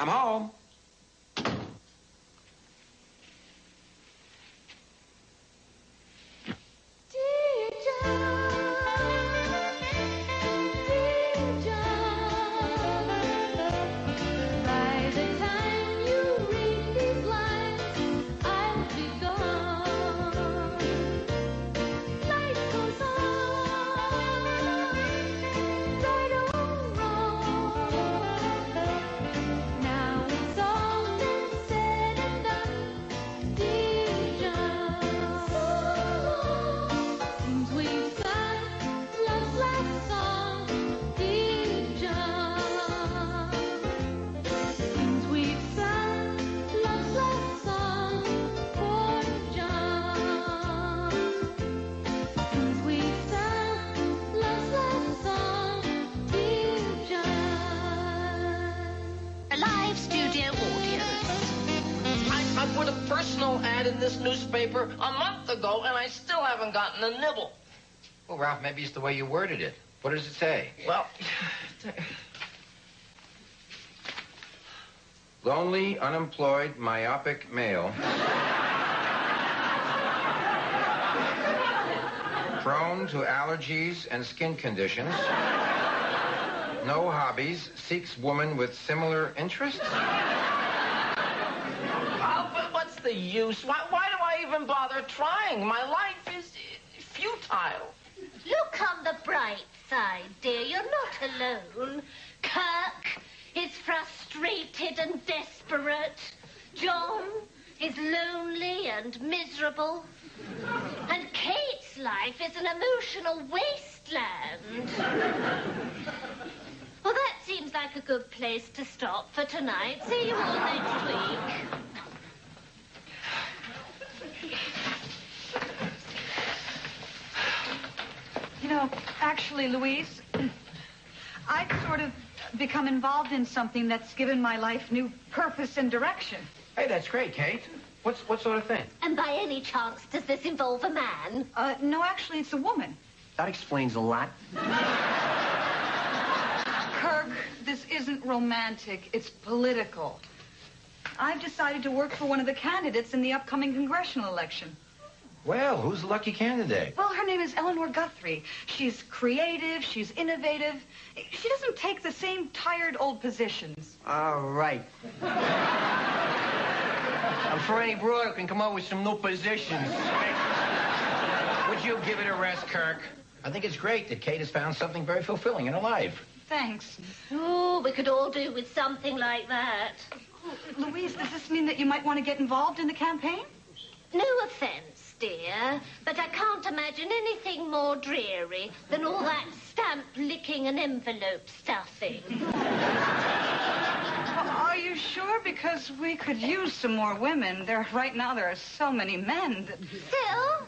I'm home. I put a personal ad in this newspaper a month ago, and I still haven't gotten a nibble. Well, Ralph, maybe it's the way you worded it. What does it say? Well... Lonely, unemployed, myopic male. Prone to allergies and skin conditions. No hobbies. Seeks woman with similar interests. But what's the use? Why do I even bother trying? My life is futile. Look on the bright side, dear. You're not alone. Kirk is frustrated and desperate. John is lonely and miserable. And Kate's life is an emotional wasteland. Well, that seems like a good place to stop for tonight. See you all next week. You know, actually, Louise, I've sort of become involved in something that's given my life new purpose and direction. Hey, that's great, Kate. What sort of thing? And by any chance, does this involve a man? No, actually, it's a woman. That explains a lot. Kirk, this isn't romantic. It's political. I've decided to work for one of the candidates in the upcoming congressional election. Well, who's the lucky candidate? Well, her name is Eleanor Guthrie. She's creative, she's innovative. She doesn't take the same tired old positions. All right. I'm sure any broad can come up with some new positions. Would you give it a rest, Kirk? I think it's great that Kate has found something very fulfilling in her life. Thanks. Oh, we could all do with something like that. Oh, Louise, does this mean that you might want to get involved in the campaign? No offense, dear, but I can't imagine anything more dreary than all that stamp licking and envelope stuffing. Well, are you sure? Because we could use some more women. Right now there are so many men that... Still?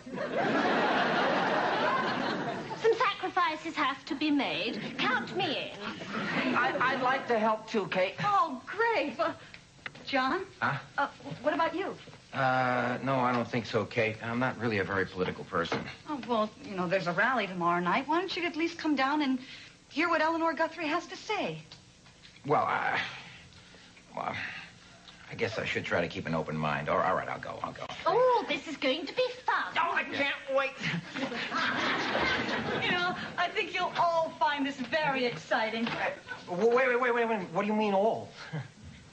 Some sacrifices have to be made. Count me in. I'd like to help too, Kate. Oh, great. Well, John? Huh? What about you? No, I don't think so, Kate. I'm not really a very political person. Oh, well, you know, there's a rally tomorrow night. Why don't you at least come down and hear what Eleanor Guthrie has to say? Well, I guess I should try to keep an open mind. All right, I'll go. Oh, this is going to be fun. Oh, I can't wait. You know, I think you'll all find this very exciting. Wait. What do you mean all?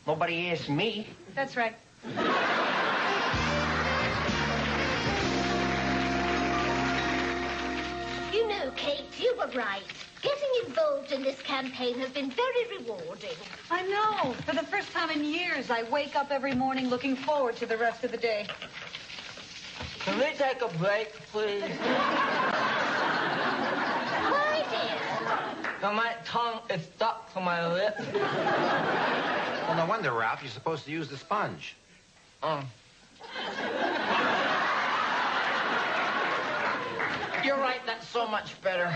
Nobody asked me. That's right. You know, Kate, you were right. Getting involved in this campaign has been very rewarding. I know. For the first time in years, I wake up every morning looking forward to the rest of the day. Can we take a break, please? Why, dear? Now, my tongue is stuck to my lip. Well, no wonder, Ralph. You're supposed to use the sponge. You're right, that's so much better.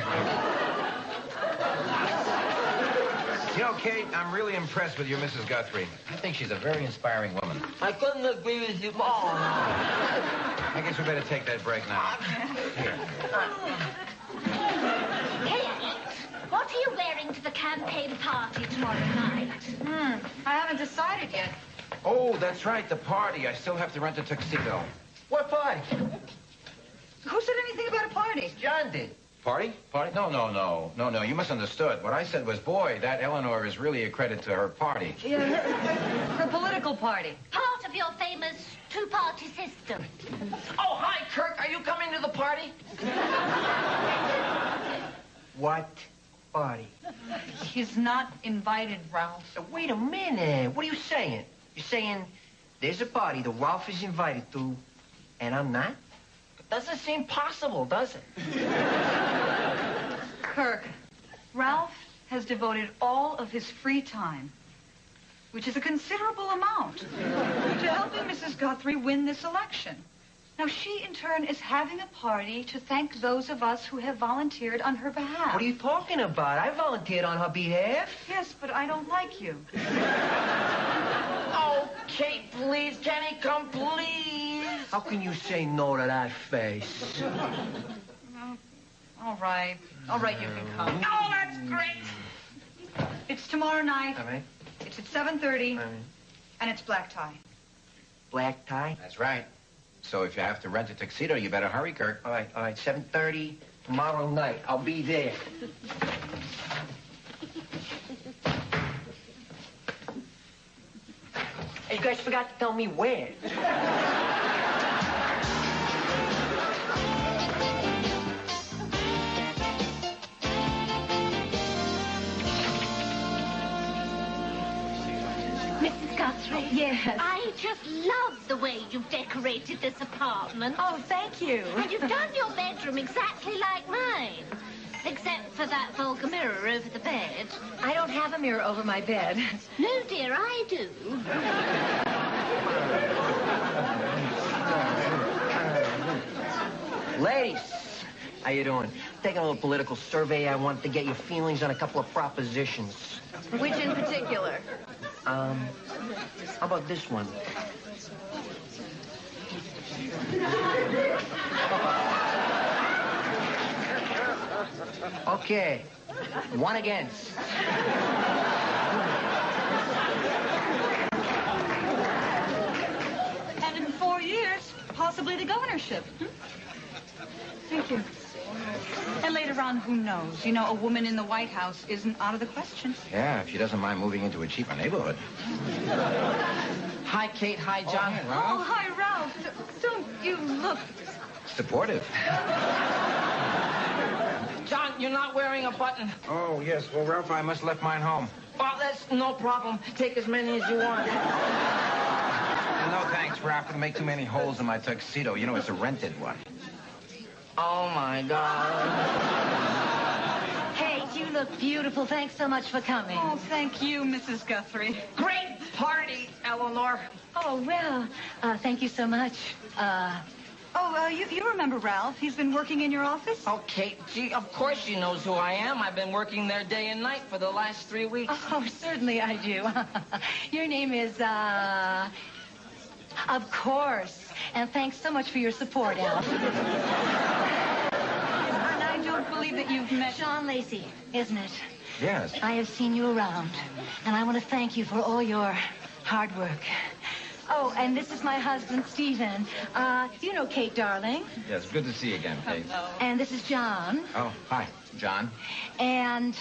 You know, Kate, I'm really impressed with you, Mrs. Guthrie. I think she's a very inspiring woman. I couldn't agree with you more. I guess we better take that break now. Here. Kate, what What are you wearing to the campaign party tomorrow night? I haven't decided yet. Oh, that's right, the party. I still have to rent a tuxedo. What party? Who said anything about a party? John did. Party? Party? No. You misunderstood. What I said was, boy, that Eleanor is really a credit to her party. Yeah, her political party. Part of your famous two-party system. Oh, hi, Kirk. Are you coming to the party? What party? He's not invited, Ralph. Wait a minute. What are you saying? You're saying there's a party that Ralph is invited to, and I'm not? Doesn't seem possible, does it? Kirk, Ralph has devoted all of his free time, which is a considerable amount, to helping Mrs. Guthrie win this election. Now, she, in turn, is having a party to thank those of us who have volunteered on her behalf. What are you talking about? I volunteered on her behalf. Yes, but I don't like you. Oh, Kate, please. Can he come, please? How can you say no to that face? All right. All right, you can come. Oh, that's great. It's tomorrow night. All right. It's at 7:30, All right. and it's black tie. Black tie? That's right. So if you have to rent a tuxedo, you better hurry, Kirk. All right. 7:30 tomorrow night. I'll be there. Hey, you guys forgot to tell me where. Mrs. Guthrie? Yes. I just love the way you've decorated this apartment. Oh, thank you. And you've done your bedroom exactly like mine. Except for that vulgar mirror over the bed. I don't have a mirror over my bed. No, dear, I do. Ladies, how you doing? Taking a little political survey. I wanted to get your feelings on a couple of propositions. Which in particular? How about this one? Okay. One against. And in 4 years, possibly the governorship. Thank you. And later on, who knows? You know, a woman in the White House isn't out of the question. Yeah, if she doesn't mind moving into a cheaper neighborhood. Hi, Kate. Hi, John. Oh, hi, Ralph. Don't you look... Supportive. John, you're not wearing a button. Oh, yes. Well, Ralph, I must have left mine home. Well, that's no problem. Take as many as you want. No, thanks, Ralph. It'll make too many holes in my tuxedo. You know, it's a rented one. Oh, my God. Hey, you look beautiful. Thanks so much for coming. Oh, thank you, Mrs. Guthrie. Great party, Eleanor. Oh, well, thank you so much. You remember Ralph. He's been working in your office? Oh, Kate, gee, of course she knows who I am. I've been working there day and night for the last 3 weeks. Oh, certainly I do. Your name is, Of course. And thanks so much for your support, Alf. And I don't believe that you've met... Sean Lacey, isn't it? Yes. I have seen you around, and I want to thank you for all your hard work. Oh, and this is my husband, Stephen. You know Kate, darling. Yes, good to see you again, Kate. And this is John. Oh, hi, John. And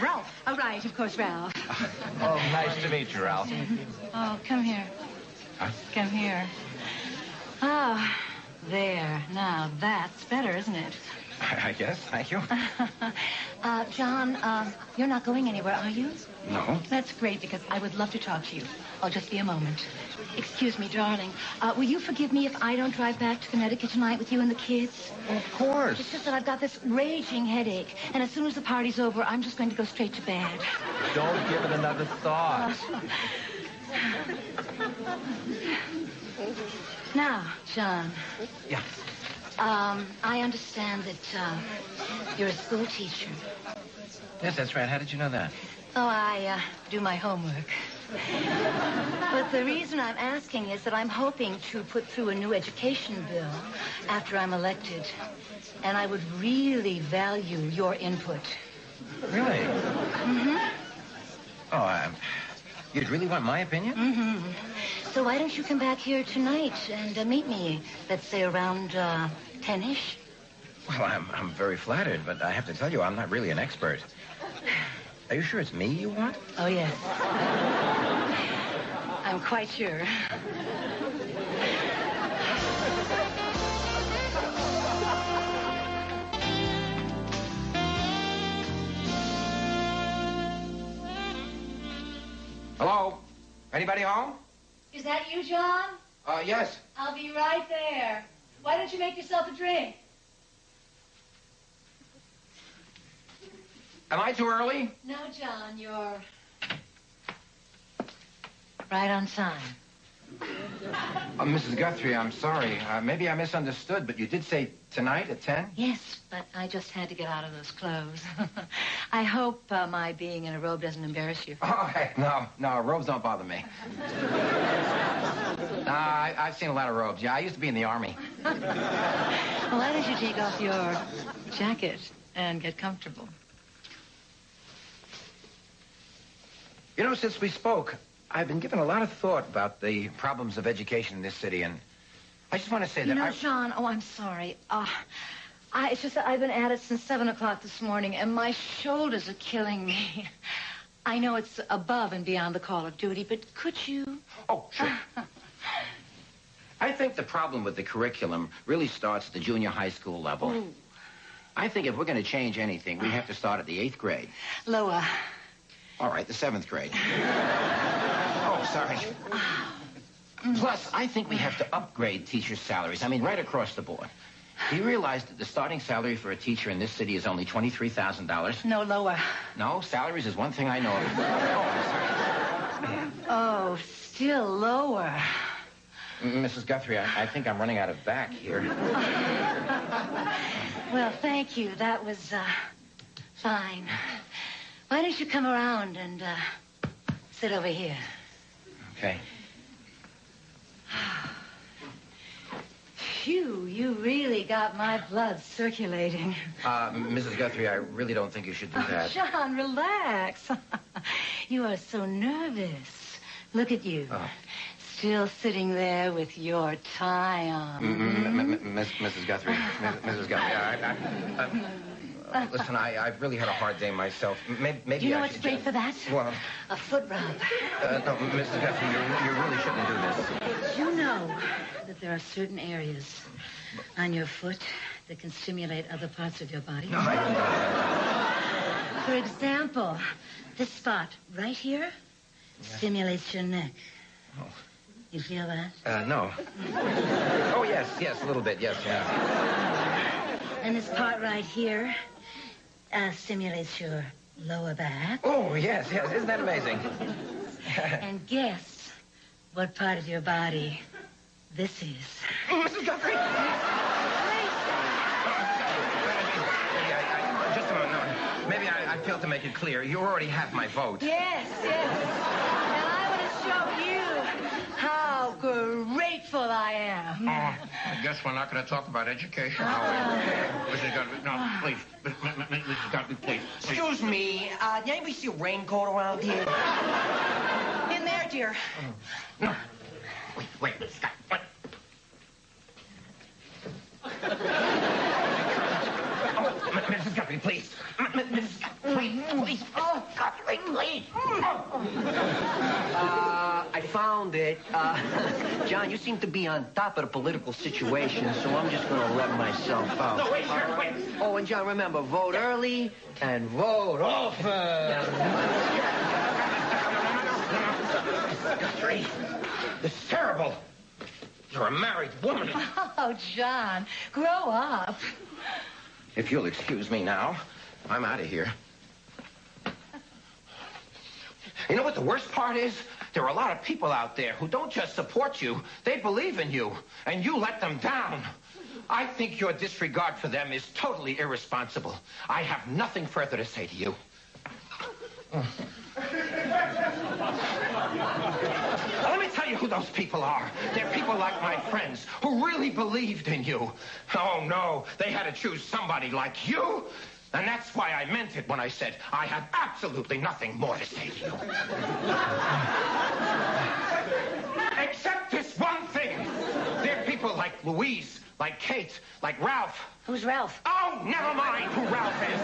Ralph. Oh, right, of course, Ralph. Oh, nice to meet you, Ralph. Oh, come here. Huh? Come here. Ah, there. Now, that's better, isn't it? I guess. Thank you. John, you're not going anywhere, are you? No. That's great, because I would love to talk to you. I'll just be a moment. Excuse me, darling. Will you forgive me if I don't drive back to Connecticut tonight with you and the kids? Of course. It's just that I've got this raging headache, and as soon as the party's over, I'm just going to go straight to bed. Don't give it another thought. Now, John. Yeah. I understand that you're a school teacher. Yes, that's right. How did you know that? Oh, I do my homework. But the reason I'm asking is that I'm hoping to put through a new education bill after I'm elected. And I would really value your input. Really? Mm-hmm. Oh, you'd really want my opinion? Mm-hmm. So why don't you come back here tonight and meet me, let's say around 10-ish? Well, I'm very flattered, but I have to tell you, I'm not really an expert. Are you sure it's me you want? Oh, yes. I'm quite sure. Hello? Anybody home? Is that you, John? Yes. I'll be right there. Why don't you make yourself a drink? Am I too early? No, John, you're... Right on time. Mrs. Guthrie, I'm sorry. Maybe I misunderstood, but you did say tonight at 10? Yes, but I just had to get out of those clothes. I hope my being in a robe doesn't embarrass you. Oh, hey, no, robes don't bother me. I've seen a lot of robes. Yeah, I used to be in the Army. Well, why don't you take off your jacket and get comfortable? You know, since we spoke, I've been giving a lot of thought about the problems of education in this city, and I just want to say that Sean, I'm sorry. It's just that I've been at it since 7 o'clock this morning, and my shoulders are killing me. I know it's above and beyond the call of duty, but could you? Oh, sure. I think the problem with the curriculum really starts at the junior high school level. Ooh. I think if we're going to change anything, we have to start at the 8th grade. Lower. All right, the 7th grade. Oh, sorry. Plus, I think we have to upgrade teachers' salaries. I mean, right across the board. Do you realize that the starting salary for a teacher in this city is only $23,000? No, lower. No, salaries is one thing I know of. Oh, I'm sorry. Oh, still lower. Mrs. Guthrie, I think I'm running out of back here. Well, thank you. That was, fine. Why don't you come around and, sit over here? Okay. Phew, you really got my blood circulating. Mrs. Guthrie, I really don't think you should do that. John, relax. You are so nervous. Look at you. Oh. Still sitting there with your tie on. Mrs. Guthrie. Mrs. Guthrie, listen, I've really had a hard day myself. Maybe You know I what's should great just... for that? Well... A foot rub. No, Mrs. Guthrie, you really shouldn't do this. You know that there are certain areas on your foot that can stimulate other parts of your body? No, I don't. For example, this spot right here stimulates your neck. Oh. You feel that? No. Oh, yes, a little bit, yes, yeah. And this part right here stimulates your lower back. Oh, yes, isn't that amazing? And guess what part of your body this is. Mrs. Guthrie! Just a moment, no. Maybe I failed to make it clear. You already have my vote. Yes. And I want to show you how grateful I am. I guess we're not going to talk about education, are we? Mrs. Guthrie, no, please. Mrs. Guthrie, please. Excuse me, did anybody see a raincoat around here? In there, dear. No. Wait, Scott, what? Mrs. Guthrie, please. Mrs. Guthrie, please. Oh, Guthrie, please. I found it. John, you seem to be on top of the political situation, so I'm just going to let myself out. No, wait. Oh, and John, remember, vote early and vote often. Guthrie, this is terrible. You're a married woman. Oh, John, grow up. If you'll excuse me now, I'm out of here. You know what the worst part is? There are a lot of people out there who don't just support you, they believe in you, and you let them down. I think your disregard for them is totally irresponsible. I have nothing further to say to you. Now, let me tell you who those people are. They're people like my friends who really believed in you. Oh, no, they had to choose somebody like you. And that's why I meant it when I said I have absolutely nothing more to say to you. Except this one thing. There are people like Louise, like Kate, like Ralph. Who's Ralph? Oh, never mind who Ralph is.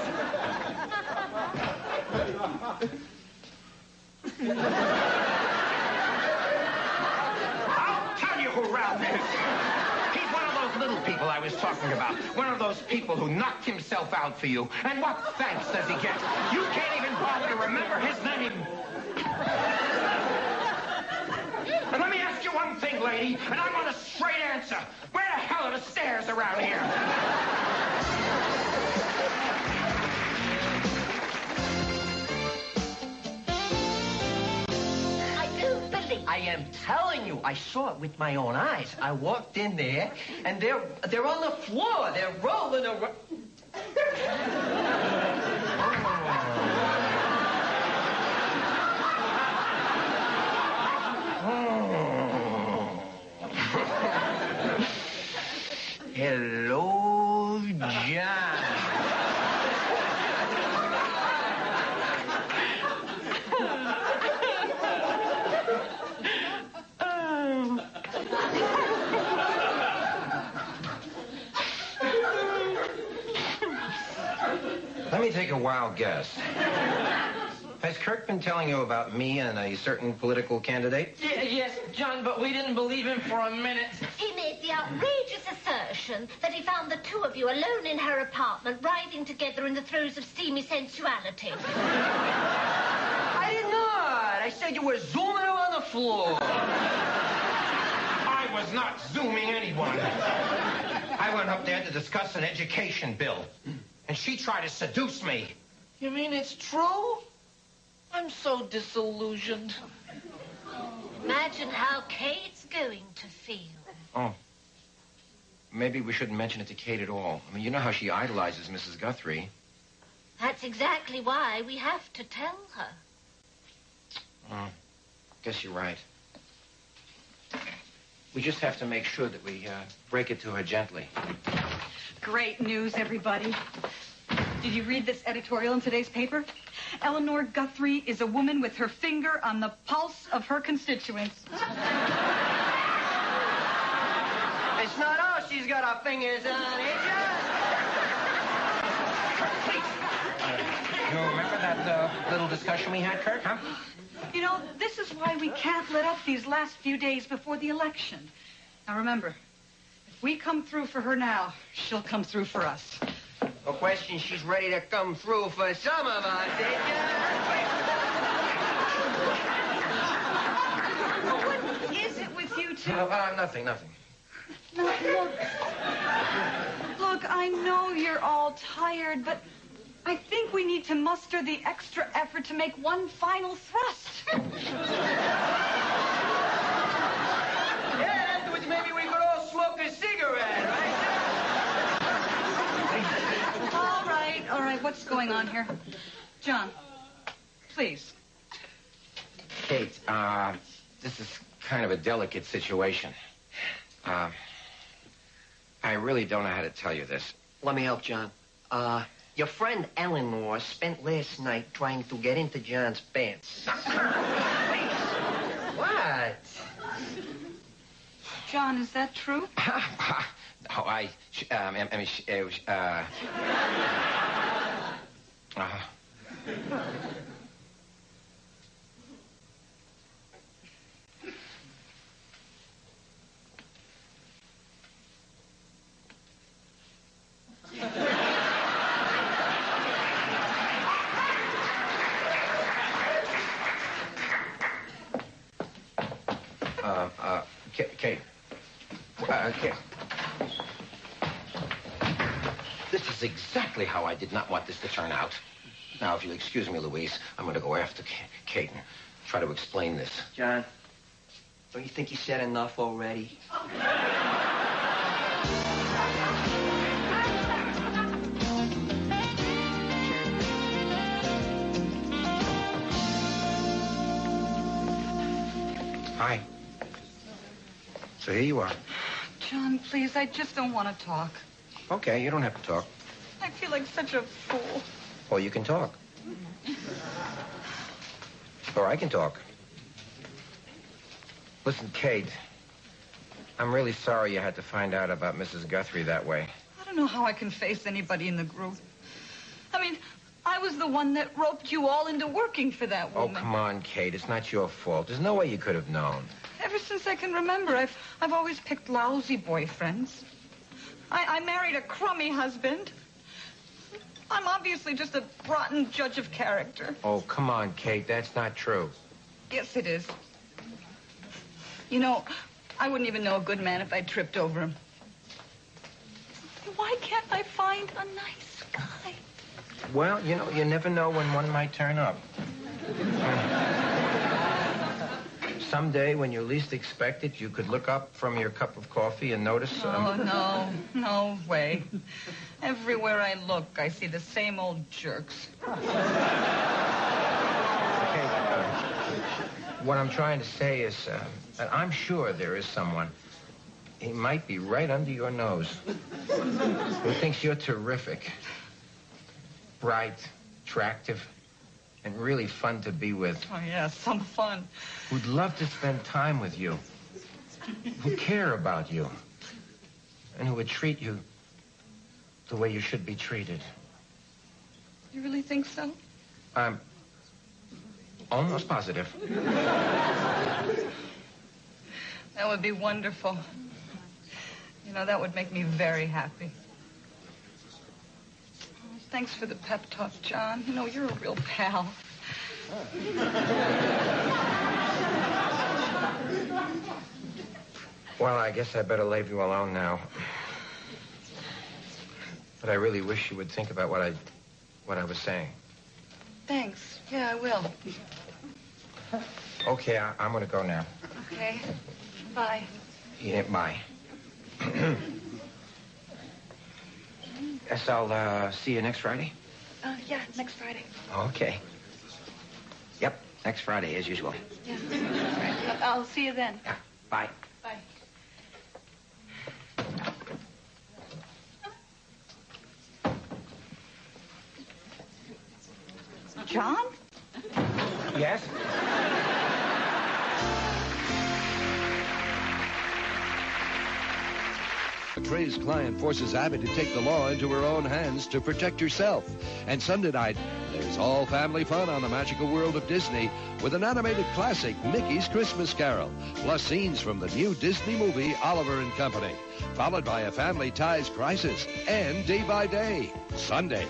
I'll tell you who Ralph is. He's one of those little people I was talking about. One of those people who knocked himself out for you. And what thanks does he get? You can't even bother to remember his name. And let me ask you one thing, lady, and I want a straight answer. Where the hell are the stairs around here? I am telling you, I saw it with my own eyes. I walked in there, and they're on the floor. They're rolling around. Hello, John. Let me take a wild guess. Has Kirk been telling you about me and a certain political candidate? Yes, John, but we didn't believe him for a minute. He made the outrageous assertion that he found the two of you alone in her apartment, writhing together in the throes of steamy sensuality. I did not. I said you were zooming around the floor. I was not zooming anyone. I went up there to discuss an education bill, and she tried to seduce me. You mean it's true? I'm so disillusioned. Imagine how Kate's going to feel. Oh. Maybe we shouldn't mention it to Kate at all. I mean, you know how she idolizes Mrs. Guthrie. That's exactly why we have to tell her. Oh, guess you're right. We just have to make sure that we break it to her gently. Great news, everybody. Did you read this editorial in today's paper? Eleanor Guthrie is a woman with her finger on the pulse of her constituents. It's not us she's got our fingers on, eh, You remember that little discussion we had, Kirk, huh? You know, this is why we can't let up these last few days before the election. Now, remember, if we come through for her now, she'll come through for us. No question she's ready to come through for some of us, eh, What is it with you two? Nothing. No, look, I know you're all tired, but I think we need to muster the extra effort to make one final thrust. Yeah, afterwards maybe we could all smoke a cigarette, right? All right, what's going on here? John, please. Kate, this is kind of a delicate situation. I really don't know how to tell you this. Let me help, John. Your friend Eleanor spent last night trying to get into John's pants. What? John, is that true? No, Kate. Kate. This is exactly how I did not want this to turn out. Now, if you'll excuse me, Louise, I'm going to go after Kate and try to explain this. John, don't you think you said enough already? Hi. So here you are. John, please, I just don't want to talk. Okay, you don't have to talk. I feel like such a fool. Well, you can talk. Or I can talk. Listen, Kate, I'm really sorry you had to find out about Mrs. Guthrie that way. I don't know how I can face anybody in the group. I mean, I was the one that roped you all into working for that woman. Oh, come on, Kate. It's not your fault. There's no way you could have known. Ever since I can remember, I've always picked lousy boyfriends. I married a crummy husband. I'm obviously just a rotten judge of character. Oh, come on, Kate. That's not true. Yes, it is. You know, I wouldn't even know a good man if I tripped over him. Why can't I find a nice guy? Well, you know, you never know when one might turn up. Someday, when you least expect it, you could look up from your cup of coffee and notice... Oh, no way. Everywhere I look, I see the same old jerks. Okay, what I'm trying to say is that I'm sure there is someone. He might be right under your nose. Who thinks you're terrific. Bright, attractive, and really fun to be with. Oh, yeah, some fun. Who'd love to spend time with you. Who care about you. And who would treat you the way you should be treated. You really think so? I'm almost positive. That would be wonderful. You know, that would make me very happy. Oh, thanks for the pep talk, John. You know, you're a real pal. Well, I guess I better leave you alone now. But I really wish you would think about what I was saying. Thanks. Yeah, I will. Okay, I'm going to go now. Okay. Bye. Yeah, bye. Guess I'll see you next Friday. Yeah, next Friday. Okay. Yep, next Friday, as usual. Yeah. I'll see you then. Yeah, bye. Bye. John? Yes? Trey's client forces Abby to take the law into her own hands to protect herself. And Sunday night, there's all family fun on the magical world of Disney with an animated classic, Mickey's Christmas Carol, plus scenes from the new Disney movie, Oliver and Company, followed by a family ties crisis and Day by Day. Sunday,